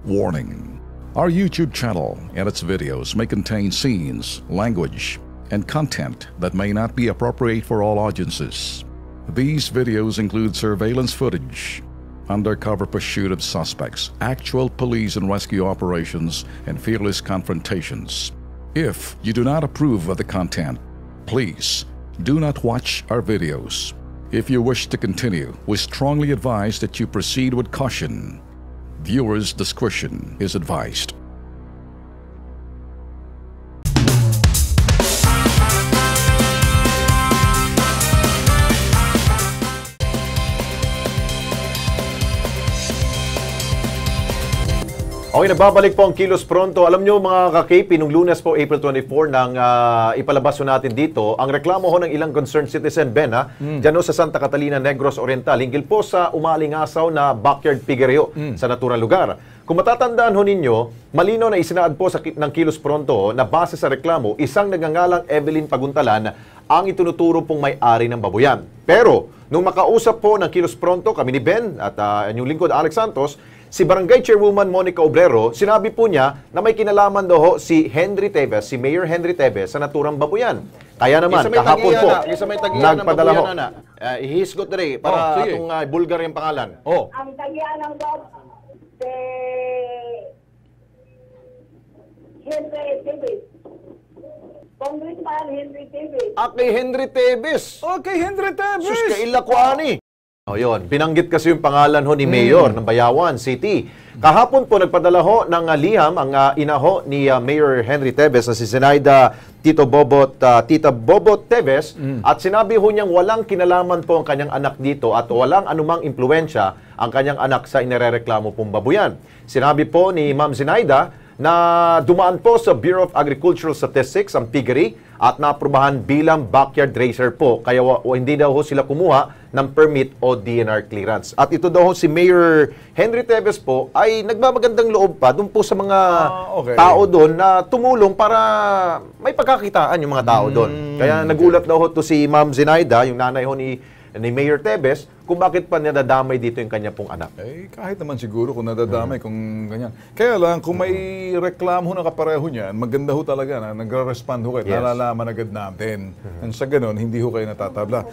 Warning: our YouTube channel and its videos may contain scenes, language, and content that may not be appropriate for all audiences. These videos include surveillance footage, undercover pursuit of suspects, actual police and rescue operations, and fearless confrontations. If you do not approve of the content, please do not watch our videos. If you wish to continue, we strongly advise that you proceed with caution. Viewers' discretion is advised. Okay, nagbabalik po ang Kilos Pronto. Alam nyo mga ka-KP, nung Lunes po, April 24, nang ipalabas ho natin dito, ang reklamo ho ng ilang concerned citizen, Ben, dyan ho sa Santa Catalina, Negros Oriental, hinggil po sa umalingasaw na backyard piggerio sa naturang lugar. Kung matatandaan ho ninyo, malino na isinaad po ng Kilos Pronto na base sa reklamo, isang nagngangalang Evelyn Paguntalan ang itinuturo pong may-ari ng babuyan. Pero, nung makausap po ng Kilos Pronto, kami ni Ben at inyong lingkod Alex Santos, si Barangay Chairwoman Monica Obrero, sinabi po niya na may kinalaman daw si Henry Teves, si Mayor Henry Teves sa naturang babuyan. Kaya naman, kahapon po, nagpadala ho. Ihisgot na rin para itong Bulgar yung pangalan. Ang tagian ng Bob, Henry Teves. Congressman Henry Teves. Kay Henry Teves. Okay, Henry Teves. Sus, kaila ko ani. O yun, binanggit kasi yung pangalan ho ni Mayor ng Bayawan City. Kahapon po nagpadala ho ng liham ang ina ho ni Mayor Henry Teves na si Zenaida Tita Bobot Teves at sinabi ho niyang walang kinalaman po ang kanyang anak dito at walang anumang impluensya ang kanyang anak sa inirereklamo pong babuyan. Sinabi po ni Ma'am Zenaida na dumaan po sa Bureau of Agricultural Statistics ang piggery at naaprubahan bilang backyard racer po. Kaya hindi daw ho sila kumuha ng permit o DNR clearance. At ito daw ho si Mayor Henry Teves po ay nagbabagandang loob pa doon po sa mga tao doon na tumulong para may pagkakitaan yung mga tao doon. Kaya nagulat daw ho to si Ma'am Zenaida, yung nanay ho ni Mayor Teves, kung bakit pa nadadamay dito yung kanya pong anak. Kahit naman siguro kung nadadamay kung ganyan. Kaya lang, kung may reklamo na kapareho niyan, maganda ho talaga na nagre-respond ho kayo, nalalaman agad natin. And sa ganun, hindi ho kayo natatabla.